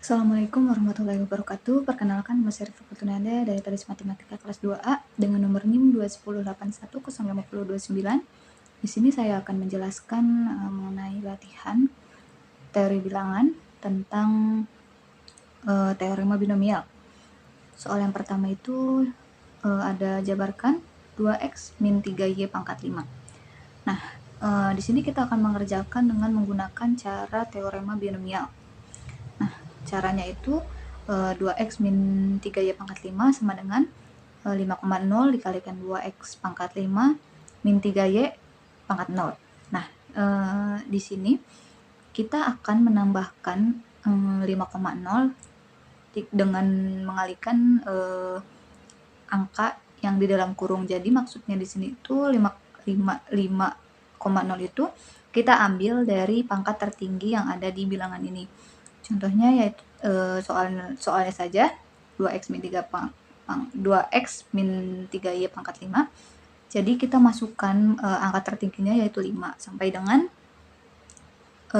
Assalamualaikum warahmatullahi wabarakatuh. Perkenalkan, nama saya Rifka Putunada dari Teknik Matematika kelas 2A dengan nomor NIM 21081050229. Di sini saya akan menjelaskan mengenai latihan teori bilangan tentang teorema binomial. Soal yang pertama itu ada jabarkan 2x min 3y pangkat 5. Nah, di sini kita akan mengerjakan dengan menggunakan cara teorema binomial. Nah, caranya itu 2x min 3y pangkat 5 sama dengan 5,0 dikalikan 2x pangkat 5 min 3y pangkat 0. Nah, di sini kita akan menambahkan 5,0 dengan mengalihkan angka yang di dalam kurung. Jadi maksudnya di sini itu 5,0 itu kita ambil dari pangkat tertinggi yang ada di bilangan ini. Contohnya yaitu soalnya saja 2x min 3y pangkat 5. Jadi kita masukkan angka tertingginya yaitu 5 sampai dengan 0.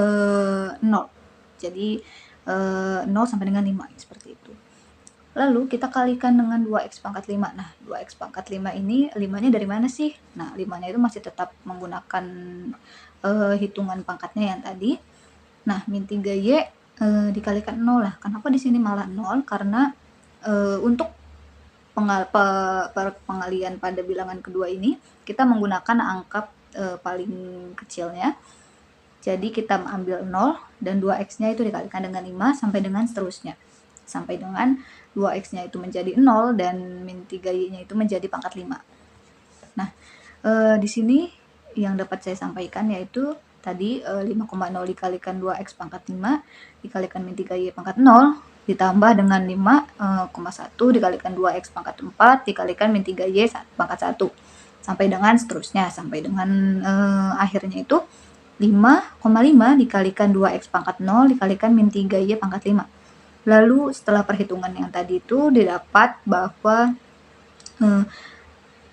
Jadi 0 sampai dengan 5 seperti itu. Lalu kita kalikan dengan 2x pangkat 5. Nah, 2x pangkat 5 ini 5-nya dari mana sih? Nah, 5-nya itu masih tetap menggunakan hitungan pangkatnya yang tadi. Nah, min 3y dikalikan 0 lah. Kenapa di sini malah 0? Karena untuk pengalihan pada bilangan kedua ini kita menggunakan angka paling kecilnya. Jadi kita ambil 0 dan 2x-nya itu dikalikan dengan 5 sampai dengan seterusnya. Sampai dengan 2x-nya itu menjadi 0 dan min 3y-nya itu menjadi pangkat 5. Nah, di sini yang dapat saya sampaikan yaitu tadi 5,0 dikalikan 2x pangkat 5 dikalikan min 3y pangkat 0 ditambah dengan 5,1 dikalikan 2x pangkat 4 dikalikan min 3y pangkat 1 sampai dengan seterusnya, sampai dengan akhirnya itu 5,5 dikalikan 2x pangkat 0 dikalikan min 3y pangkat 5. Lalu setelah perhitungan yang tadi itu didapat bahwa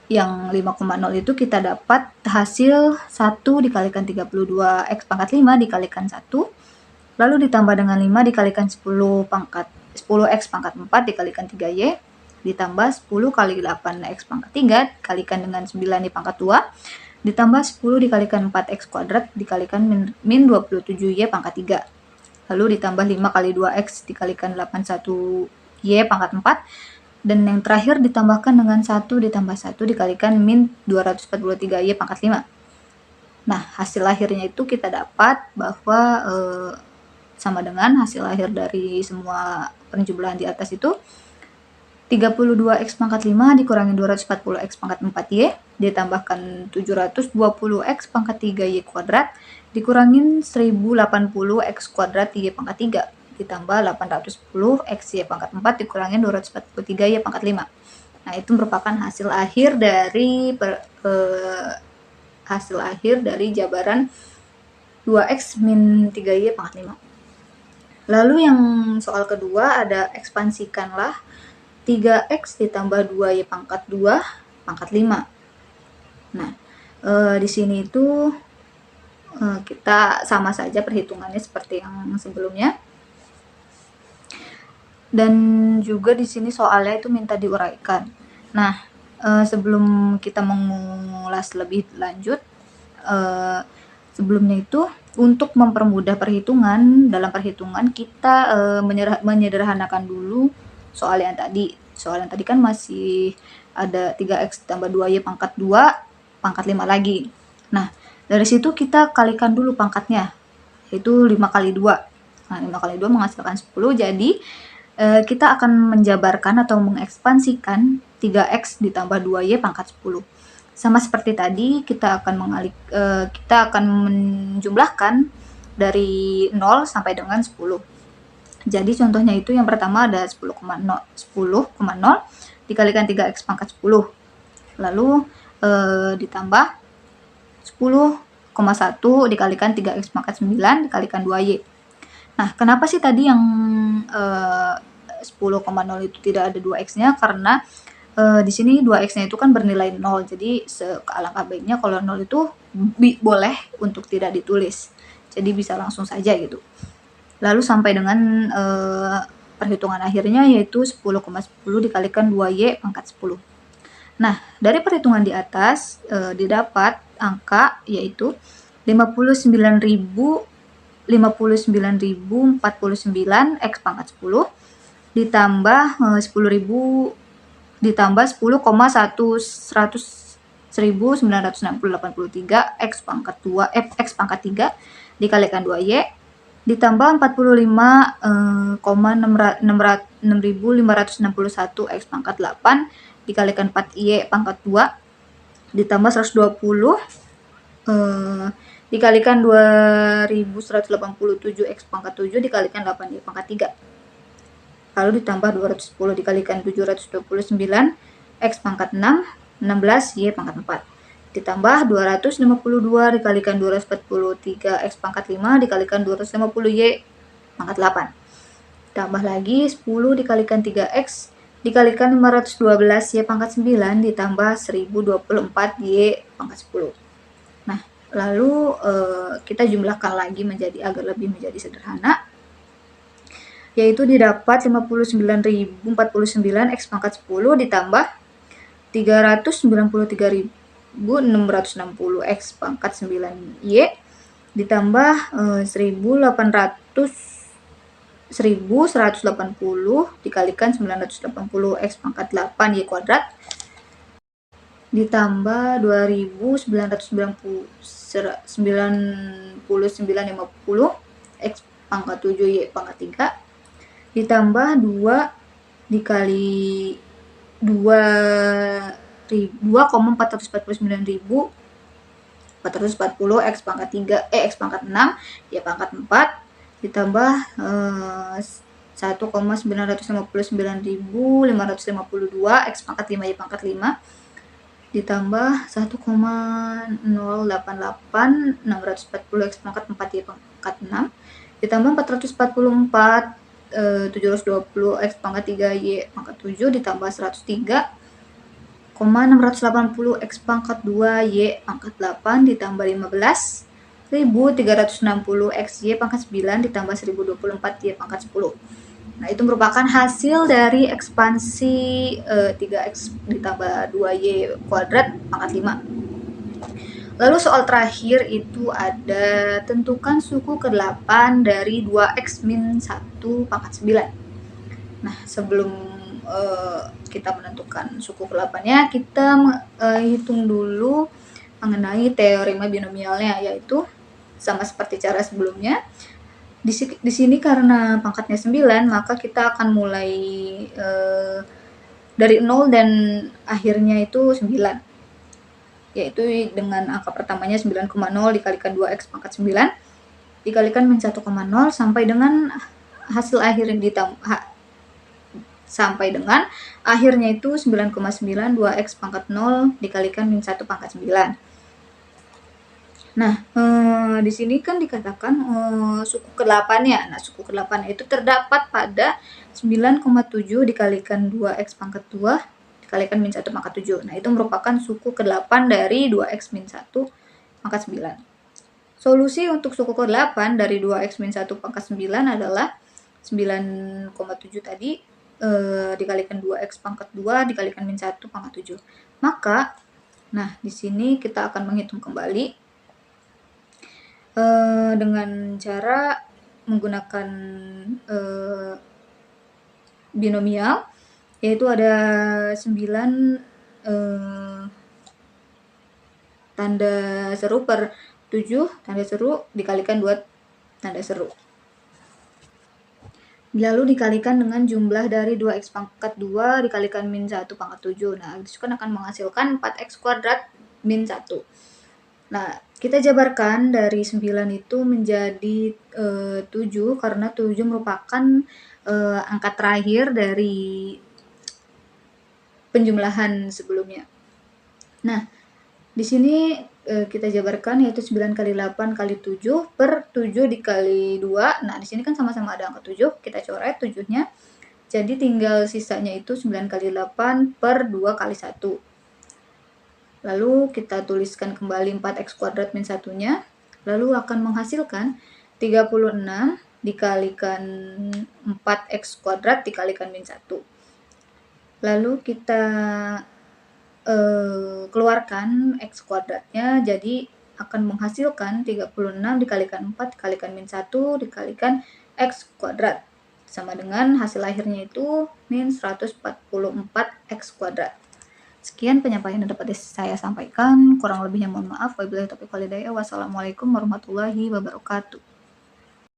yang 5,0 itu kita dapat hasil 1 dikalikan 32x pangkat 5 dikalikan 1 lalu ditambah dengan 5 dikalikan 10x pangkat 4 dikalikan 3y ditambah 10 kali 8x pangkat 3 dikalikan dengan 9 di pangkat 2 ditambah 10 dikalikan 4x kuadrat dikalikan min 27y pangkat 3 lalu ditambah 5 kali 2x dikalikan 81y pangkat 4 dan yang terakhir ditambahkan dengan 1 ditambah 1 dikalikan min 243y pangkat 5. Nah, hasil akhirnya itu kita dapat bahwa sama dengan hasil akhir dari semua penjumlahan di atas itu 32x pangkat 5 dikurangi 240x pangkat 4y ditambahkan 720x pangkat 3y kuadrat dikurangin 1080x kuadrat y pangkat 3 ditambah 810 x y pangkat 4 dikurangin 243 y pangkat 5. Nah, itu merupakan hasil akhir dari jabaran 2x min 3y pangkat 5. Lalu yang soal kedua ada ekspansikanlah 3x ditambah 2y pangkat 2 pangkat 5. Nah, di sini itu kita sama saja perhitungannya seperti yang sebelumnya. Dan juga di sini soalnya itu minta diuraikan. Nah, sebelum kita mengulas lebih lanjut, sebelumnya itu untuk mempermudah perhitungan, dalam perhitungan kita menyederhanakan dulu soal yang tadi. Soal yang tadi kan masih ada 3x tambah 2y pangkat 2 pangkat 5 lagi. Nah, dari situ kita kalikan dulu pangkatnya, yaitu 5 kali 2. Nah, 5 kali 2 menghasilkan 10, jadi kita akan menjabarkan atau mengekspansikan 3x ditambah 2y pangkat 10. Sama seperti tadi, kita akan menjumlahkan dari 0 sampai dengan 10. Jadi contohnya itu yang pertama ada 10,0 dikalikan 3x pangkat 10. Lalu ditambah 10,1 dikalikan 3x pangkat 9 dikalikan 2y. Nah, kenapa sih tadi yang 10,0 itu tidak ada 2x-nya? Karena di sini 2x-nya itu kan bernilai 0. Jadi alangkah baiknya kalau 0 itu boleh untuk tidak ditulis. Jadi bisa langsung saja gitu. Lalu sampai dengan perhitungan akhirnya yaitu 10,10 dikalikan 2Y pangkat 10. Nah, dari perhitungan di atas didapat angka yaitu 59.049 X pangkat 10 ditambah 10.000 ditambah 10,1963 X pangkat 2 X pangkat 3 dikalikan 2Y ditambah 45,6561 X pangkat 8 dikalikan 4Y pangkat 2 ditambah 120 dikalikan 2187 X pangkat 7 dikalikan 8Y pangkat 3. Lalu ditambah 210 dikalikan 729 X pangkat 6, 16Y pangkat 4. Ditambah 252 dikalikan 243 X pangkat 5 dikalikan 250Y pangkat 8. Tambah lagi 10 dikalikan 3X dikalikan 512Y pangkat 9 ditambah 1024Y pangkat 10. Nah, lalu kita jumlahkan lagi agar lebih menjadi sederhana, yaitu didapat 59.049 X pangkat 10 ditambah 393.660 X pangkat 9Y ditambah 1180 dikalikan 980 X pangkat 8Y kuadrat ditambah 2.999,50 X pangkat 7Y pangkat 3 ditambah 2 dikali 2,449.440 X pangkat 3 X pangkat 6 Y pangkat 4 ditambah 1,959.552 X pangkat 5 Y pangkat 5 ditambah 1,088640 X pangkat 4 Y pangkat 6 ditambah 444 720 X pangkat 3Y pangkat 7 ditambah 103,680 X pangkat 2Y pangkat 8 ditambah 15.360 XY pangkat 9 ditambah 1024Y pangkat 10. Nah, itu merupakan hasil dari ekspansi 3X ditambah 2Y kuadrat pangkat 5. Lalu soal terakhir itu ada tentukan suku ke-8 dari 2X min 1 pangkat 9. Nah, sebelum kita menentukan suku ke-8-nya, kita hitung dulu mengenai teorema binomialnya, yaitu sama seperti cara sebelumnya. Di sini karena pangkatnya 9, maka kita akan mulai dari 0 dan akhirnya itu 9. Yaitu dengan angka pertamanya 9,0 dikalikan 2X pangkat 9 dikalikan min 1,0 sampai dengan hasil akhir sampai dengan akhirnya itu 9,9 2X pangkat 0 dikalikan min 1 pangkat 9. Nah, di sini kan dikatakan suku ke-8-nya. Nah, suku ke-8 itu terdapat pada 9,7 dikalikan 2X pangkat 2 dikalikan min 1 pangkat 7. Nah, itu merupakan suku ke-8 dari 2X min 1 pangkat 9. Solusi untuk suku ke-8 dari 2X min 1 pangkat 9 adalah 9,7 tadi dikalikan 2X pangkat 2 dikalikan min 1 pangkat 7. Maka, nah di sini kita akan menghitung kembali dengan cara menggunakan binomial, yaitu ada 9 tanda seru per 7 tanda seru dikalikan 2 tanda seru. Lalu dikalikan dengan jumlah dari 2X pangkat 2 dikalikan min 1 pangkat 7. Nah, itu kan akan menghasilkan 4X kuadrat min 1. Nah, kita jabarkan dari 9 itu menjadi 7 karena 7 merupakan angka terakhir dari penjumlahan sebelumnya. Nah, di sini kita jabarkan yaitu 9 kali 8 kali 7 per 7 dikali 2. Nah, di sini kan sama-sama ada angka 7, kita coret 7-nya. Jadi tinggal sisanya itu 9 kali 8 per 2 kali 1. Lalu kita tuliskan kembali 4X kuadrat min 1-nya. Lalu akan menghasilkan 36 dikalikan 4x kuadrat dikalikan min 1. Lalu kita keluarkan x kuadratnya, jadi akan menghasilkan 36 dikalikan 4 dikalikan min 1 dikalikan x kuadrat. Sama dengan hasil akhirnya itu min 144x kuadrat. Sekian penyampaian yang dapat saya sampaikan. Kurang lebihnya mohon maaf. Wabillahi taufiq wal hidayah. Wassalamualaikum warahmatullahi wabarakatuh.